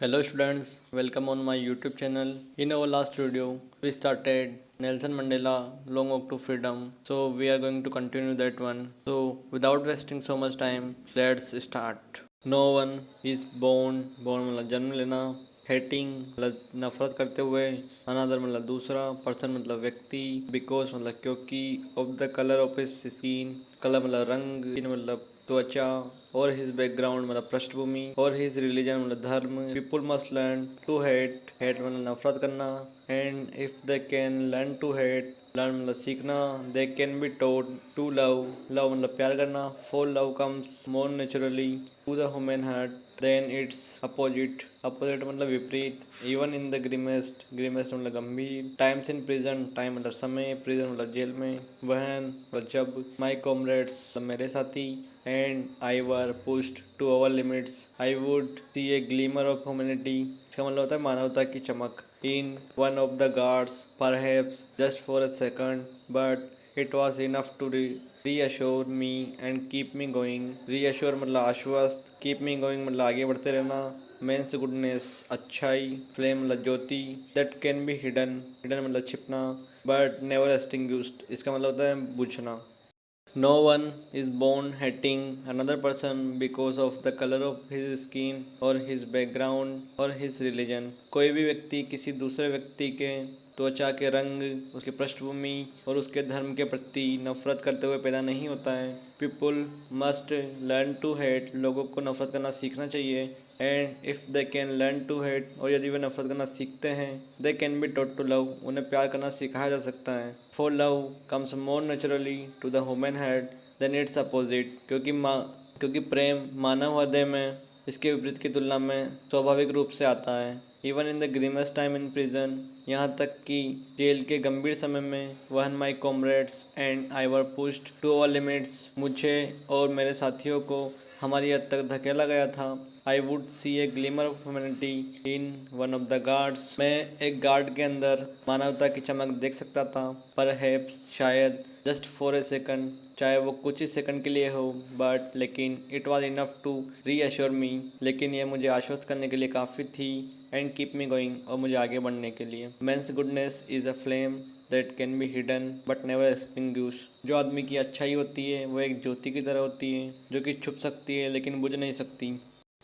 Hello students, welcome on my YouTube channel. In our last video, we started Nelson Mandela Long Walk to Freedom. So we are going to continue that one. So without wasting so much time, let's start. No one is born मतलब जन्म लेना, hating मतलब नफरत करते हुए, another मतलब दूसरा, person मतलब व्यक्ति, because मतलब क्योंकि, of the color of his skin, color मतलब रंग, skin मतलब त्वचा, और हिज बैकग्राउंड मतलब पृष्ठभूमि, और हिज रिलीजन मतलब धर्म. People must learn to hate, hate मतलब नफरत करना. And if they can learn to hate, learn मतलब सीखना. They can be taught to love, love मतलब प्यार करना. For love comes more naturally to the human heart than its opposite, opposite मतलब विपरीत. Even in the grimmest, grimmest मतलब गंभीर. Times in prison, time मतलब समय, प्रिजन मतलब जेल में. वहन मतलब जब. माई कॉमरेड्स मतलब मेरे साथी. And I were pushed to our limits, I would see a glimmer of humanity. इसका मतलब होता है मानवता की चमक. In one of the guards perhaps just for a second, but it was enough to reassure me and keep me going. Reassure मतलब आश्वस्त, keep me going मतलब आगे बढ़ते रहना. मीन्स गुडनेस अच्छाई. फ्लेम मतलब ज्योति. That can be hidden, hidden मतलब छिपना, बट नेवर एक्सटिंग्विश्ड. इसका मतलब होता है बुझना. No one is born hating another person because of the color of his skin or his background or his religion. कोई भी व्यक्ति किसी दूसरे व्यक्ति के त्वचा के रंग, उसके पृष्ठभूमि और उसके धर्म के प्रति नफरत करते हुए पैदा नहीं होता है. People must learn to hate, लोगों को नफरत करना सीखना चाहिए. And if they can learn to hate, और यदि वे नफरत करना सीखते हैं, they can be taught to love, उन्हें प्यार करना सिखाया जा सकता है. For love comes more naturally to the human heart than its opposite, क्योंकि प्रेम मानव हृदय में इसके विपरीत की तुलना में स्वाभाविक रूप से आता है. Even in the grimmest time in prison, यहाँ तक कि जेल के गंभीर समय में. When my comrades and I were pushed to our limits, मुझे और मेरे साथियों को हमारी हद तक धकेला गया था. I would see a glimmer of humanity in one of the guards, मैं एक गार्ड के अंदर मानवता की चमक देख सकता था. पर शायद, जस्ट फॉर ए सेकंड, चाहे वो कुछ ही सेकंड के लिए हो, बट लेकिन it was enough to reassure me, लेकिन यह मुझे आश्वस्त करने के लिए काफ़ी थी. एंड कीप मी गोइंग, और मुझे आगे बढ़ने के लिए. Man's goodness is a flame that can be hidden but never extinguish. जो आदमी की अच्छाई होती है वो एक ज्योति की तरह होती है, जो कि छुप सकती है लेकिन बुझ नहीं सकती.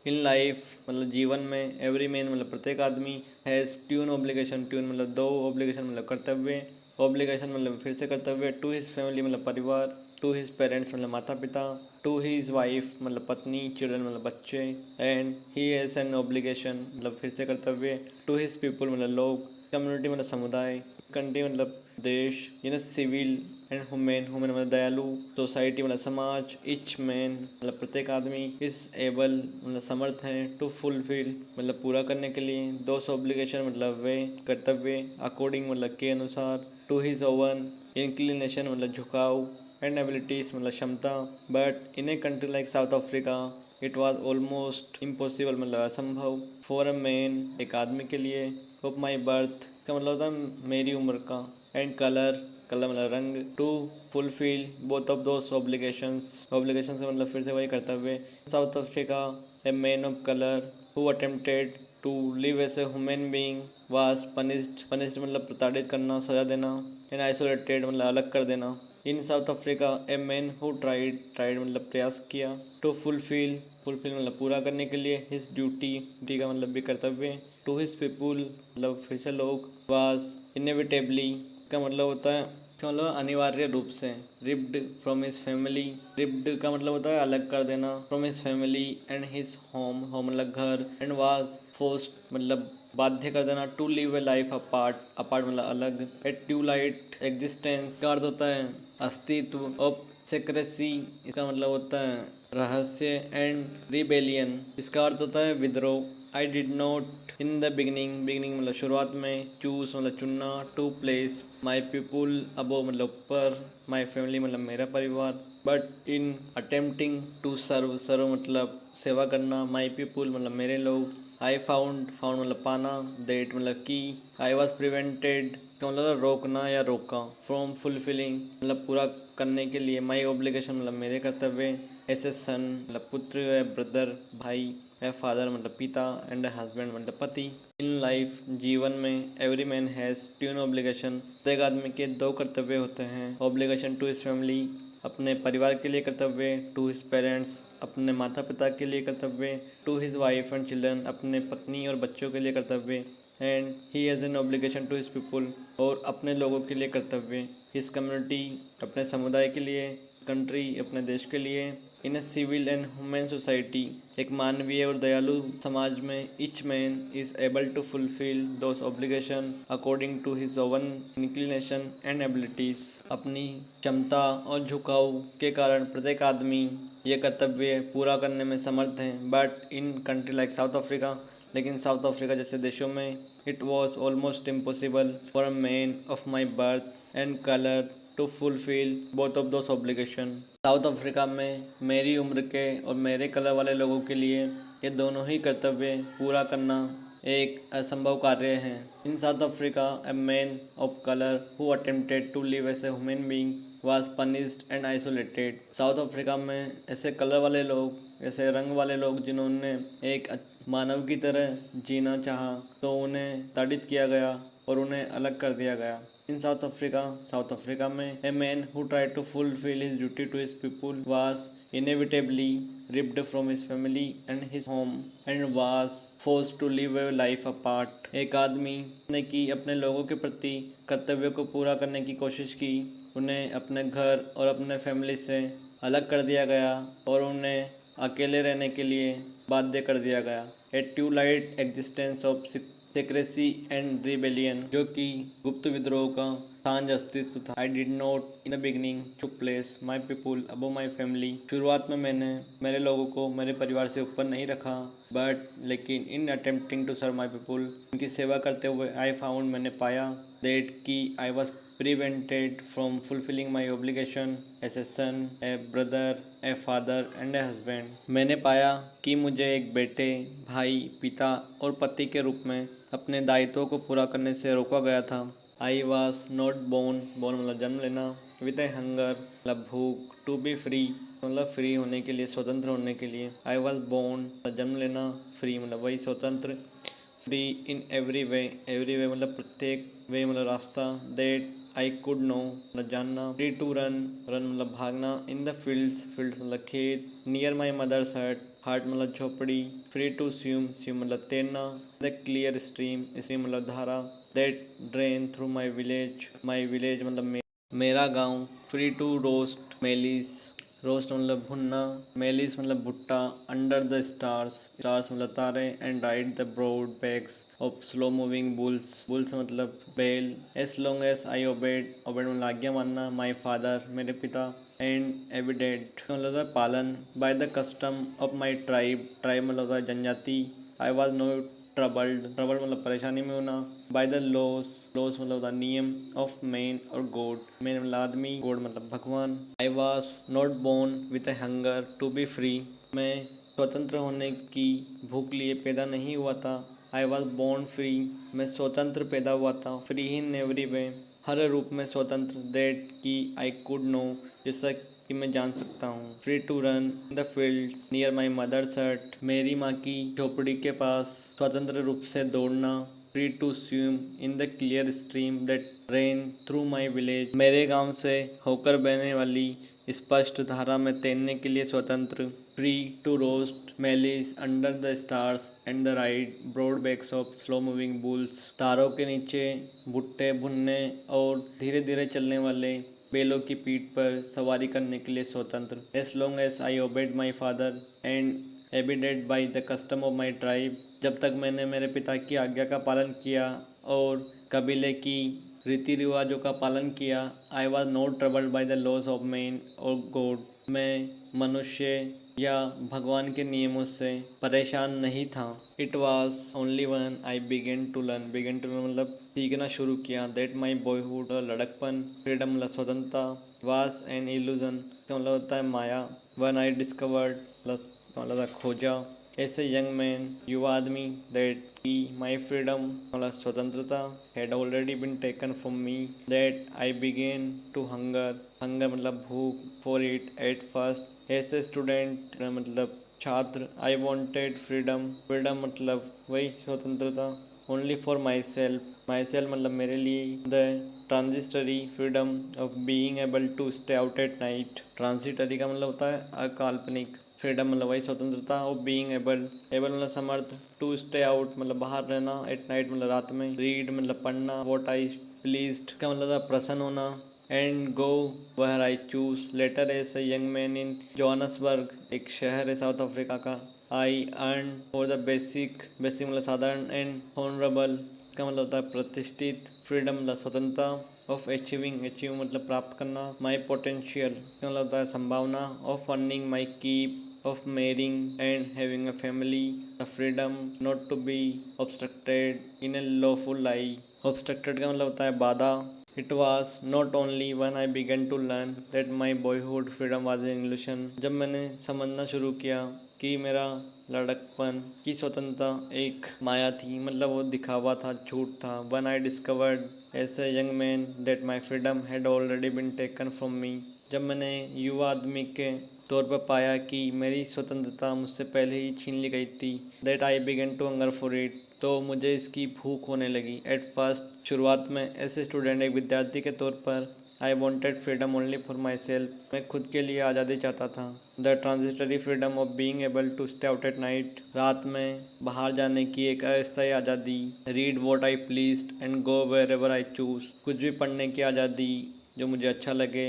इन लाइफ मतलब जीवन में, एवरी मैन मतलब प्रत्येक आदमी, हैज़ ट्यून ऑब्लिगेशन, ट्यून मतलब दो, ऑब्लिगेशन मतलब कर्तव्य, ऑब्लिगेशन मतलब फिर से कर्तव्य. टू हिज फैमिली मतलब परिवार, टू हिज पेरेंट्स मतलब माता पिता, टू हिज वाइफ मतलब पत्नी, चिल्ड्रन मतलब बच्चे. And he has an obligation मतलब फिर से कर्तव्य, टू हिज पीपल मतलब लोग, कम्युनिटी मतलब समुदाय, कंट्री मतलब देश, in civil and humane, humane मतलब दयालु, सोसाइटी मतलब समाज. इच मैन मतलब प्रत्येक आदमी, इस एबल मतलब समर्थ है, टू फुलफिल मतलब पूरा करने के लिए, दोस ऑब्लिगेशन मतलब वे कर्तव्य, अकॉर्डिंग मतलब के अनुसार, टू हिज ओवन इंक्लिनेशन मतलब झुकाव, एंड एबिलिटीज मतलब क्षमता. But in a country like South Africa it was almost impossible मतलब असंभव. फॉर अ मैन एक आदमी के लिए, ऑफ माई बर्थ का मतलब होता है मेरी उम्र का, एंड कलर, कलर मतलब रंग, to fulfil both of those obligations, obligations का मतलब फिर से वही कर्तव्य. South Africa a man of colour who attempted to live as a human being was punished, punished मतलब प्रताड़ित करना, सजा देना. एंड आइसोलेटेड मतलब अलग कर देना. In South Africa a man who tried, tried मतलब प्रयास किया, टू फुलफिल, फुलफिल मतलब पूरा करने के लिए, हिज ड्यूटी, ड्यूटी का मतलब भी कर्तव्य, टू हिज पीपुल मतलब फिर से लोग, वाज इनएविटेबली का मतलब होता है, इसका मतलब अनिवार्य रूप से, ripped from his family, ripped का मतलब होता है अलग कर देना, from his family and his home, home मतलब घर, एंड वाज फोर्स्ड मतलब बाध्य कर देना, to live a life apart, apart मतलब अलग, ए ट्यूलाइट एग्जिस्टेंस का अर्थ होता है अस्तित्व, ऑफ सेक्रेसी इसका मतलब होता है रहस्य, एंड रिबेलियन इसका अर्थ होता है विद्रोह. I did not in the beginning, beginning मतलब शुरुआत में, चूज मतलब चुनना, to place my people above मतलब ऊपर, माई फैमिली मतलब मेरा परिवार, but in attempting to serve, serve मतलब सेवा करना, माई पीपुल मतलब मेरे लोग. आई फाउंड, फाउंड मतलब पाना, देट मतलब की, आई वॉज प्रिवेंटेड का मतलब रोकना या रोका, फ्रॉम फुलफिलिंग मतलब पूरा करने के लिए, माई ऑब्लिगेशन मतलब मेरे कर्तव्य, एस ए सन मतलब पुत्र या ब्रदर भाई, ए फादर मतलब पिता, एंड ए हस्बैंड मतलब पति। इन लाइफ जीवन में every man has two obligation, प्रत्येक आदमी के दो कर्तव्य होते हैं। ऑब्लिगेशन टू हिज फैमिली, अपने परिवार के लिए कर्तव्य, टू हिज पेरेंट्स, अपने माता पिता के लिए कर्तव्य, to his wife and children, अपने पत्नी और बच्चों के लिए कर्तव्य, and he has an obligation to his people, और अपने लोगों के लिए कर्तव्य, हिज कम्युनिटी, अपने समुदाय के लिए, कंट्री, अपने देश के लिए। In a civil and human society, एक मानवीय और दयालु समाज में, each man is able to fulfil those obligation according to his own inclination and abilities, अपनी क्षमता और झुकाव के कारण प्रत्येक आदमी ये कर्तव्य पूरा करने में समर्थ हैं। But in country like South Africa, लेकिन साउथ अफ्रीका जैसे देशों में, it was almost impossible for a man of my birth and colour to fulfil both of those obligation. South Africa में मेरी उम्र के और मेरे कलर वाले लोगों के लिए ये दोनों ही कर्तव्य पूरा करना एक असंभव कार्य है। In South Africa, a man of colour who attempted to live as a human being was punished and isolated. South Africa में ऐसे कलर वाले लोग, ऐसे रंग वाले लोग जिन्होंने एक मानव की तरह जीना चाहा, तो उन्हें ताड़ित किया गया और उन्हें अलग कर दिया गया। इन साउथ अफ्रीका में, a man who tried to fulfil his duty to his people was inevitably ripped from his family and his home and was forced to live a life apart। एक आदमी ने की अपने लोगों के प्रति कर्तव्य को पूरा करने की कोशिश की, उन्हें अपने घर और अपने फैमिली से अलग कर दिया गया और उन्हें अकेले रहने के लिए बाध्य कर दिया गया। A twilight existence of secrecy and rebellion, जो कि गुप्त विद्रोह का सांझ अस्तित्व था। I did not in the beginning to place my people above my family, शुरुआत में मैंने मेरे लोगों को मेरे परिवार से ऊपर नहीं रखा, बट लेकिन in attempting to serve my people, उनकी सेवा करते हुए, आई फाउंड, मैंने पाया, दैट कि I was prevented from fulfilling my obligation as a son, a brother, a father and a husband। मैंने पाया कि मुझे एक बेटे, भाई, पिता और पति के रूप में अपने दायित्वों को पूरा करने से रोका गया था। I was not born, born मतलब जन्म लेना, विद ए हंगर मतलब भूख, टू बी फ्री मतलब फ्री होने के लिए, स्वतंत्र होने के लिए। आई वॉज बोर्न जन्म लेना, फ्री मतलब वही स्वतंत्र, फ्री इन एवरी वे मतलब प्रत्येक वे मतलब रास्ता, दैट आई कुड नो मतलब जानना, फ्री टू रन मतलब भागना, इन द फील्ड्स मतलब खेत, नियर माई मदर्स हार्ट मतलब झोपड़ी, फ्री टू स्विम मतलब तैरना, द क्लियर स्ट्रीम मतलब धारा, that drain through my village मतलब मेरा गाँव, free to roast mealies, roast मतलब भुनना, मेलिस मतलब भुट्टा, अंडर द स्टार्स मतलब तारे, and ride the broad backs of slow moving bulls मतलब बैल, as long as I obeyed मतलब आज्ञा मानना, माई फादर मेरे पिता, एंड एविडेड मतलब पालन, by the custom of my tribe मतलब जनजाति, आई वॉज नॉट ट्रबल्ड मतलब परेशानी में होना, बाय द लॉस मतलब नियम ऑफ मैन और गॉड, मैन मतलब आदमी, गॉड मतलब भगवान। I was not born with a hunger to be free, मैं स्वतंत्र होने की भूख लिए पैदा नहीं हुआ था। आई वॉज बोर्न फ्री, मैं स्वतंत्र पैदा हुआ था, फ्री इन एवरी वे हर रूप में स्वतंत्र, दैट कि आई कुड नो जैसा कि मैं जान सकता हूँ, free to run in the fields near my mother's hut, मेरी माँ की झोपड़ी के पास स्वतंत्र रूप से दौड़ना, free to swim in the clear stream that ran through my village, मेरे गांव से होकर बहने वाली स्पष्ट धारा में तैरने के लिए स्वतंत्र, free to roast mealies under the stars and the ride broad backs of slow moving bulls, तारों के नीचे भुट्टे भुनने और धीरे धीरे चलने वाले बैलों की पीठ पर सवारी करने के लिए स्वतंत्र, as long as I obeyed my father and abided by the custom of my tribe, जब तक मैंने मेरे पिता की आज्ञा का पालन किया और कबीले की रीति रिवाजों का पालन किया। I was not troubled by the laws of man और गॉड, मैं मनुष्य या भगवान के नियमों से परेशान नहीं था। It was only when I began to learn मतलब सीखना शुरू किया, दैट माई बॉयहुड लड़कपन, फ्रीडम मतलब स्वतंत्रता, वाज एन इल्यूजन मतलब होता है माया, वन आई डिस्कवर्ड मतलब खोजा, ऐसे यंग मैन युवा आदमी, दैट की माई फ्रीडम मतलब स्वतंत्रता had already been taken from me, that I began to hunger मतलब भूख, फॉर इट एट फर्स्ट, ऐसे स्टूडेंट मतलब छात्र आई वॉन्टेड फ्रीडम, फ्रीडम मतलब वही स्वतंत्रता, only for myself, myself मतलब मेरे लिए, the transitory freedom of being able to stay out at night, transitory का मतलब होता है अकाल्पनिक, फ्रीडम मतलब वही स्वतंत्रता, ऑफ बीइंग एबल, एबल मतलब समर्थ, टू स्टे आउट मतलब बाहर रहना, एट नाइट मतलब रात में, रीड मतलब पढ़ना, वॉट आई प्लीज्ड का मतलब था प्रसन्न होना, and go where I choose, later as a young man in Johannesburg, एक शहर है साउथ अफ्रीका का, I yearn for the basic, basic मतलब साधारण, एंड ऑनरेबल का मतलब होता है प्रतिष्ठित, फ्रीडम मतलब स्वतंत्रता, ऑफ अचीविंग, अचीव मतलब प्राप्त करना, माई पोटेंशियल का मतलब होता है संभावना, of earning my keep, of marrying and having a family, the freedom not to be obstructed in a lawful lie, obstructed का मतलब होता है बाधा, it was not only when I began to learn that my boyhood freedom was an illusion, जब मैंने समझना शुरू किया कि मेरा लड़कपन की स्वतंत्रता एक माया थी, मतलब वो दिखावा था, झूठ था, when I discovered as a young man that my freedom had already been taken from me, जब मैंने युवा आदमी के तौर पर पाया कि मेरी स्वतंत्रता मुझसे पहले ही छीन ली गई थी, that I began to hunger for it, तो मुझे इसकी भूख होने लगी। एट फर्स्ट शुरुआत में ऐसे स्टूडेंट, एक विद्यार्थी के तौर पर, I wanted freedom only for myself, मैं खुद के लिए आज़ादी चाहता था। The transitory freedom of being able to stay out at night, रात में बाहर जाने की एक अस्थायी आज़ादी। Read what I pleased and go wherever I choose, कुछ भी पढ़ने की आज़ादी जो मुझे अच्छा लगे,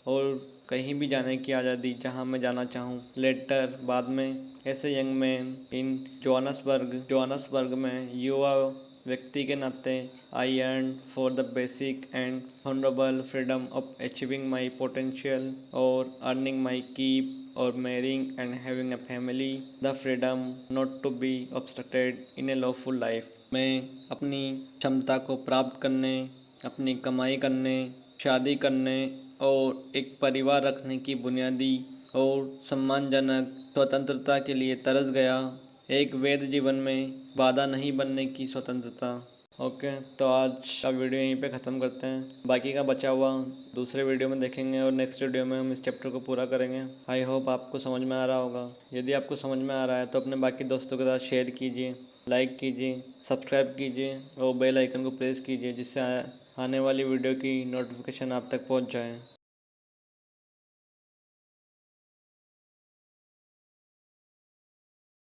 और कहीं भी जाने की आज़ादी जहां मैं जाना चाहूँ। लेटर बाद में, ऐसे यंग मैन इन जोहान्सबर्ग में युवा व्यक्ति के नाते, I yearn for the basic and honourable freedom of achieving my potential और अर्निंग माई कीप और marrying and having a family, the freedom not to be obstructed in a lawful life, मैं अपनी क्षमता को प्राप्त करने, अपनी कमाई करने, शादी करने और एक परिवार रखने की बुनियादी और सम्मानजनक स्वतंत्रता के लिए तरस गया, एक वैध जीवन में बाधा नहीं बनने की स्वतंत्रता। ओके, तो आज का वीडियो यहीं पे ख़त्म करते हैं, बाकी का बचा हुआ दूसरे वीडियो में देखेंगे और नेक्स्ट वीडियो में हम इस चैप्टर को पूरा करेंगे। आई होप आपको समझ में आ रहा होगा। यदि आपको समझ में आ रहा है तो अपने बाकी दोस्तों के साथ शेयर कीजिए, लाइक कीजिए, सब्सक्राइब कीजिए और बेल आइकन को प्रेस कीजिए, जिससे आने वाली वीडियो की नोटिफिकेशन आप तक पहुंच जाए।